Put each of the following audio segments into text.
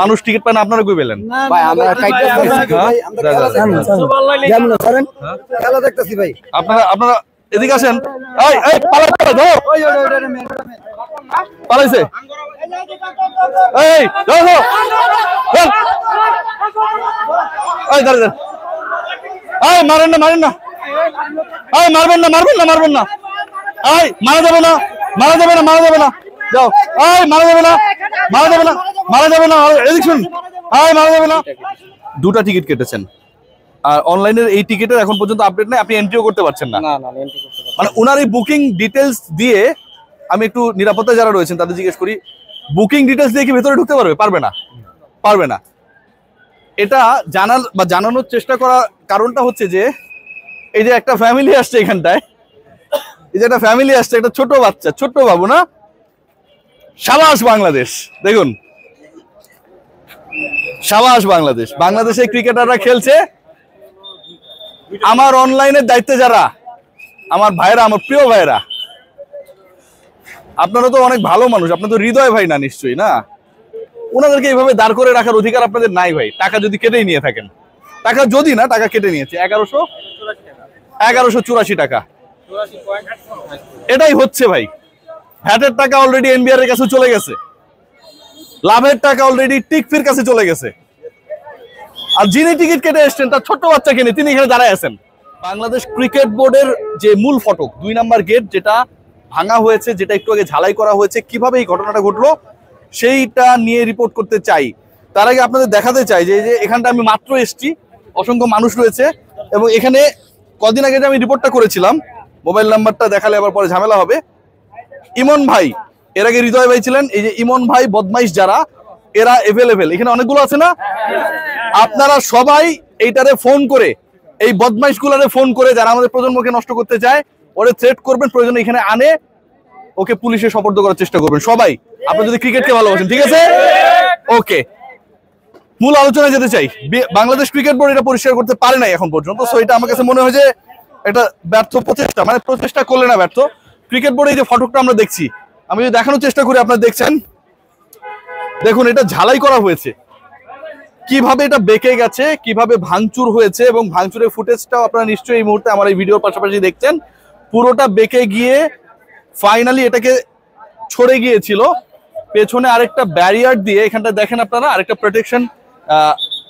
মানুষ টিকিট পায় না, আপনারা কই পেলেন? ভাই আমরা খেলা দেখতেছি ভাই। আপনারা এদিকে আসেন। এই পালাইছে। এই দাঁড়াও, এই দাঁড়ান, এই মারেন না, এই মারবেন না, এই মারা যাবে না, যাও, এই মারা যাবে না, এদিক শুন, এই মারা যাবে না। দুটা টিকিট কেটেছেন, আর অনলাইনের এই টিকিটের এখন পর্যন্ত আপডেট নাই, আপনি এন্ট্রিও করতে পারছেন না। মানে ওনার এই বুকিং ডিটেলস দিয়ে, আমি একটু নিরাপত্তা যারা রয়েছেন তাদের জিজ্ঞেস করি, বুকিং ডিটেলস দিয়ে কি ভেতরে ঢুকতে পারবে? পারবে না। এটা জানানোর চেষ্টা করার কারণটা হচ্ছে যে এই যে একটা ফ্যামিলি আসছে এখানটায়, একটা ছোট বাচ্চা, ছোট্ট বাবু না, সাবাস বাংলাদেশ। দেখুন, সাবাস বাংলাদেশ। বাংলাদেশে ক্রিকেটাররা খেলছে। আমার অনলাইনের দায়িত্বে যারা আমার ভাইরা, আমার প্রিয় ভাইরা, আপনারা তো অনেক ভালো মানুষ, আপনার তো হৃদয় ভাই না নিশ্চয়ই না? ওনাদেরকে এইভাবে দাঁড় করে রাখার অধিকার আপনাদের নাই ভাই। টাকা যদি কেটেই নিয়ে থাকেন, টাকা কেটে নিয়েছে 1184 টাকা। এটাই হচ্ছে ভাই। ভ্যাটের টাকা অলরেডি এনবিআর এর কাছে চলে গেছে, লাভের টাকা অলরেডি টিকফির কাছে চলে গেছে, আর যিনি টিকিট কেটে এসছেন তার ছোট্ট বাচ্চাকে নিয়ে তিনি এখানে দাঁড়ায় আছেন। বাংলাদেশ ক্রিকেট বোর্ডের যে মূল ফটক 2 নাম্বার গেট, যেটা ভাঙা হয়েছে, যেটা একটু আগে ঝালাই করা হয়েছে, কিভাবে এই ঘটনাটা ঘটলো সেইটা নিয়ে রিপোর্ট করতে চাই। তার আগে আপনাদের দেখাতে চাই যে এখানটা আমি মাত্র এসছি, অসংখ্য মানুষ রয়েছে, এবং এখানে কদিন আগে যে আমি রিপোর্টটা করেছিলাম, মোবাইল নাম্বারটা দেখালে আবার পরে ঝামেলা হবে, ইমন ভাই, এর আগে হৃদয় ভাই ছিলেন, এই যে ইমন ভাই, বদমাইশ যারা, এরা এভেলেবেল, এখানে অনেকগুলো আছে না? আপনারা সবাই এইটারে ফোন করে, এই বদমাইশ গুলারে ফোন করে, যারা আমাদের প্রজন্মকে নষ্ট করতে চায়, ওরে থ্রেট করবেন, প্রয়োজনে এখানে আনে ওকে পুলিশে সোপর্দ করার চেষ্টা করবেন সবাই, আপনি যদি ক্রিকেটকে ভালোবাসেন। ঠিক আছে, ওকে, মূল আলোচনায় যেতে চাই। বাংলাদেশ ক্রিকেট বোর্ড এটা পরিষ্কার করতে পারে নাই এখন পর্যন্ত, সো এটা আমার কাছে মনে হয় যে এটা ব্যর্থ প্রচেষ্টা, মানে প্রচেষ্টা করলে না ব্যর্থ। ক্রিকেট বোর্ডে এই যে ফটকটা আমরা দেখছি, আমি যদি দেখানোর চেষ্টা করি, আপনারা দেখছেন, দেখুন এটা ঝালাই করা হয়েছে, কিভাবে এটা বেঁকে গেছে, কিভাবে ভাঙচুর হয়েছে, এবং ভাঙচুরের ফুটেজটাও আপনারা নিশ্চয়ই এই মুহূর্তে আমার এই ভিডিওর পাশাপাশি দেখছেন। পুরোটা বেঁকে গিয়ে ফাইনালি এটাকে ছড়ে গিয়েছিল। পেছনে আরেকটা ব্যারিয়ার দিয়ে, এখানটা দেখেন আপনারা, আরেকটা প্রোটেকশন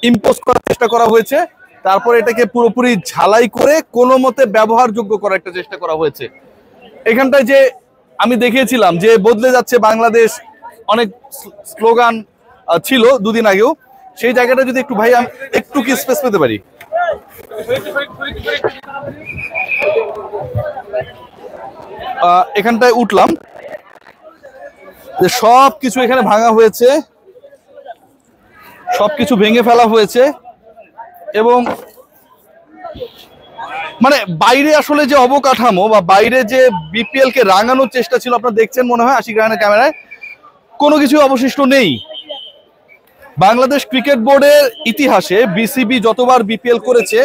ইম্পোজ করার চেষ্টা করা হয়েছে। তারপর এটাকে পুরোপুরি ঝালাই করে কোনো মতে ব্যবহারযোগ্য করার একটা চেষ্টা করা হয়েছে। এখানটায় যে আমি দেখিয়েছিলাম যে বদলে যাচ্ছে বাংলাদেশ, অনেক স্লোগান ছিল দুদিন আগেও, সেই জায়গাটা যদি একটু ভাই একটু কি স্পেস পেতে পারি। এখানটায় উঠলাম, যে সবকিছু এখানে ভাঙা হয়েছে, সবকিছু ভেঙে ফেলা হয়েছে, এবং মানে বাইরে আসলে যে অবকাঠামো বা বাইরে যে বিপিএল কে রাঙানোর চেষ্টা ছিল, আপনারা দেখছেন মনে হয় আশিক রায়হানের ক্যামেরায়, কোনো কিছু অবশিষ্ট নেই। বাংলাদেশ ক্রিকেট বোর্ডের ইতিহাসে বিসিবি যতবার বিপিএল করেছে,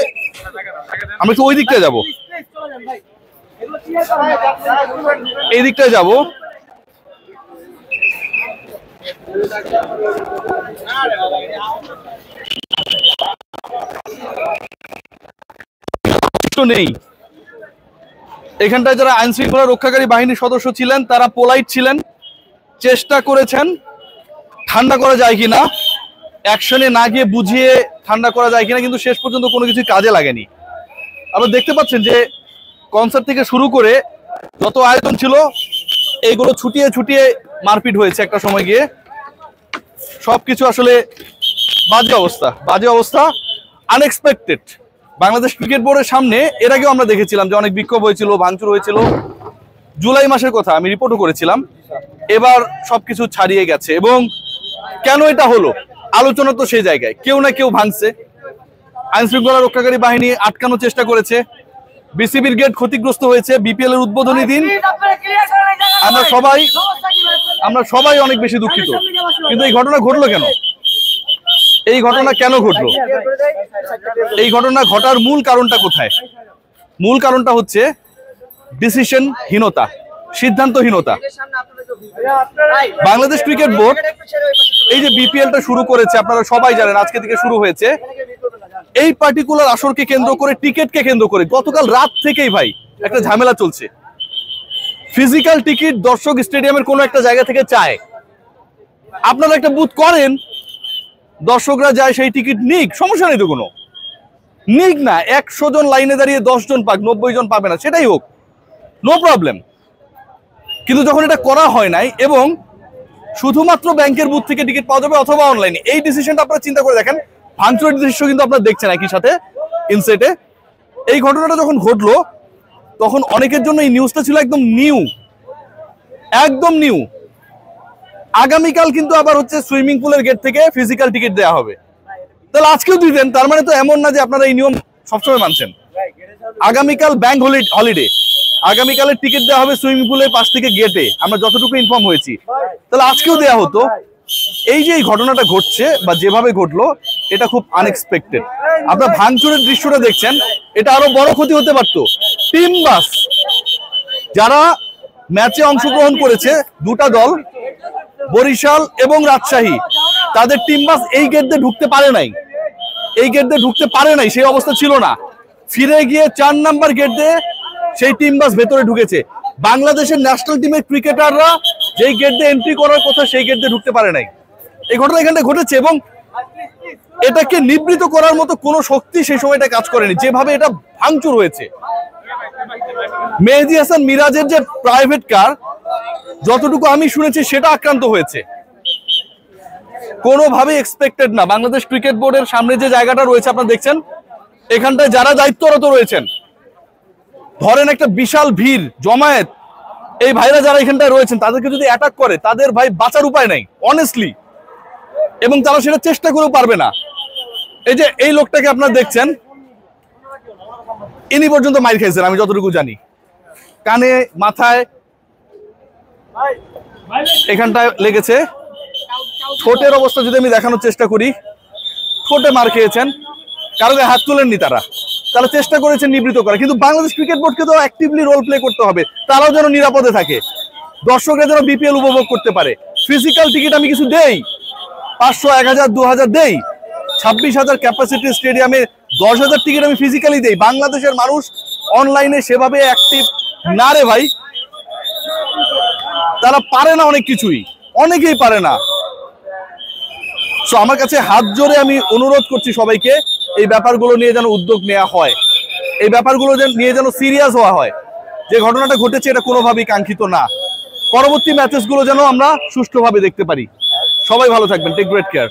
আমি তো ওই দিকটায় যাব, এই দিকটায় যাব, নেই। এখানটায় যারা আইন শৃঙ্খলা রক্ষাকারী বাহিনীর সদস্য ছিলেন, তারা পোলাইট ছিলেন, চেষ্টা করেছেন ঠান্ডা করা যায় কিনা, অ্যাকশনে না গিয়ে বুঝিয়ে ঠান্ডা করা যায় কিনা, কিন্তু শেষ পর্যন্ত কোনো কিছু কাজে লাগেনি। আপনারা দেখতে পাচ্ছেন যে কনসার্ট থেকে শুরু করে যত আয়োজন ছিল, এইগুলো ছুটিয়ে ছুটিয়ে মারপিট হয়েছে একটা সময় গিয়ে। সবকিছু আসলে বাজে অবস্থা, আনএক্সপেক্টেড। বাংলাদেশ ক্রিকেট বোর্ডের সামনে এর আগেও আমরা দেখেছিলাম যে অনেক বিক্ষোভ হয়েছিল, ভাঙচুর হয়েছিল, জুলাই মাসের কথা আমি রিপোর্টও করেছিলাম। এবার সবকিছু ছাড়িয়ে গেছে, এবং কেন এটা হলো, আলোচনা তো সেই জায়গায়, কেউ না কেউ ভাঙছে, আইন শৃঙ্খলা রক্ষাকারী বাহিনী আটকানোর চেষ্টা করেছে, বিসিবির গেট ক্ষতিগ্রস্ত হয়েছে। বিপিএল এর উদ্বোধনী দিন আমরা সবাই অনেক বেশি দুঃখিত, কিন্তু এই ঘটনা ঘটলো কেন? এই ঘটনা কেন ঘটলো? এই ঘটনা ঘটার মূল কারণটা কোথায়? মূল কারণটা হচ্ছে ডিসিশনহীনতা, সিদ্ধান্তহীনতা। বাংলাদেশ ক্রিকেট বোর্ড এই যে বিপিএলটা শুরু করেছে, আপনারা সবাই জানেন আজকে থেকে শুরু হয়েছে। এই পার্টিকুলার আসরকে কেন্দ্র করে, টিকিটকে কেন্দ্র করে গতকাল রাত থেকেই ভাই একটা ঝামেলা চলছে। ফিজিক্যাল টিকিট দর্শক স্টেডিয়ামের কোনো একটা জায়গা থেকে চায়, আপনারা একটা বুথ করেন, দর্শকরা যায় সেই টিকিট নিক, সমস্যা নেই তো কোনো, নিক না, 100 জন লাইনে দাঁড়িয়ে 10 জন পাক, 90 জন পাবে না, সেটাই হোক, নো প্রবলেম। কিন্তু যখন এটা করা হয় নাই এবং শুধুমাত্র ব্যাংকের বুথ থেকে টিকিট পাওয়া যাবে অথবা অনলাইনে, এই ডিসিশনটা আপনারা চিন্তা করে দেখেন। ভাঙচুরের দৃশ্য কিন্তু আপনারা দেখছেন একই সাথে ইনসেটে। এই ঘটনাটা যখন ঘটলো তখন অনেকের জন্য এই নিউজটা ছিল একদম নিউ, একদম নিউ। আগামীকাল কিন্তু আবার হচ্ছে সুইমিং পুলের গেট থেকে ফিজিক্যাল টিকিট দেওয়া হবে, তাহলে আজকেও দিতেন, তার মানে তো এমন না যে আপনারা এই নিয়ম সবসময় মানছেন। আগামীকাল ব্যাংক হলিডে, আগামীকালের টিকিট দেওয়া হবে সুইমিং পুলের পাশ থেকে গেটে, আমরা যতটুকু ইনফর্ম হয়েছি, তাহলে আজকেও দেওয়া হতো। এই যে এই ঘটনাটা ঘটছে বা যেভাবে ঘটলো, এটা খুব আনএক্সপেক্টেড। আপনারা ভাঙচুরের দৃশ্যটা দেখছেন, এটা আরো বড় ক্ষতি হতে পারত। টিম বাস যারা ম্যাচে অংশগ্রহণ করেছে, দুটা দল বরিশাল এবং রাজশাহী, তাদের টিম বাস এই গেট দিয়ে ঢুকতে পারে নাই, এই গেট দিয়ে ঢুকতে পারে নাই, সেই অবস্থা ছিল না। ফিরে গিয়ে 4 নাম্বার গেট দিয়ে সেই টিম বাস ভেতরে ঢুকেছে। বাংলাদেশের ন্যাশনাল টিমের ক্রিকেটাররা যেই গেট দিয়ে এন্ট্রি করার কথা সেই গেট দিয়ে ঢুকতে পারে নাই। এই ঘটনা এখানটা ঘটেছে এবং এটাকে নিবৃত করার মতো কোনো শক্তি সেই সময়টা কাজ করেনি, যেভাবে এটা ভাঙচুর হয়েছে। মেহেদী হাসান মিরাজের যে প্রাইভেট কার, যতটুকু আমি শুনেছি সেটা আক্রান্ত হয়েছে, কোনোভাবেই এক্সপেক্টেড না। বাংলাদেশ ক্রিকেট বোর্ডের সামনে যে জায়গাটা রয়েছে আপনারা দেখছেন, এখানটায় যারা দায়িত্বরত রয়েছেন, ধরেন একটা বিশাল ভিড় জমায়েত, এই ভাইরা যারা এখানটায় রয়েছেন তাদেরকে যদি অ্যাটাক করে, তাদের ভাই বাঁচার উপায় নাই অনেস্টলি, এবং তারা সেটা চেষ্টা করেও পারবে না। এই যে এই লোকটাকে আপনারা দেখছেন, ইনি পর্যন্ত মাইর খেয়েছেন আমি যতটুকু জানি, কানে, মাথায়, এখানটায় লেগেছে। ঠোঁটের অবস্থা যদি আমি দেখানোর চেষ্টা করি, ঠোঁটে মার খেয়েছেন, কারো গায়ে হাত তোলেননি তারা চেষ্টা করেছেন নিবৃত করা। কিন্তু বাংলাদেশ ক্রিকেট বোর্ডকে তো অ্যাক্টিভলি রোল প্লে করতে হবে, তারাও যেন নিরাপদে থাকে, দর্শকরা যেন বিপিএল উপভোগ করতে পারে। ফিজিক্যাল টিকিট আমি কিছু দেই, 500, 1000, 2000 দেই, 26,000 ক্যাপাসিটি স্টেডিয়ামে 10,000 টিকিট আমি ফিজিক্যালি দেই। বাংলাদেশের মানুষ অনলাইনে সেভাবে অ্যাক্টিভ না রে ভাই, তারা পারে না, অনেক কিছুই, অনেকেই পারে না। সো আমার কাছে হাত জোরে আমি অনুরোধ করছি সবাইকে, এই ব্যাপারগুলো নিয়ে যেন উদ্যোগ নেওয়া হয়, এই ব্যাপারগুলো নিয়ে যেন সিরিয়াস হওয়া হয়। যে ঘটনাটা ঘটেছে এটা কোনোভাবেই কাঙ্ক্ষিত না। পরবর্তী ম্যাচেসগুলো যেন আমরা সুষ্ঠুভাবে দেখতে পারি। সবাই ভালো থাকবেন, টেক গ্রেট কেয়ার।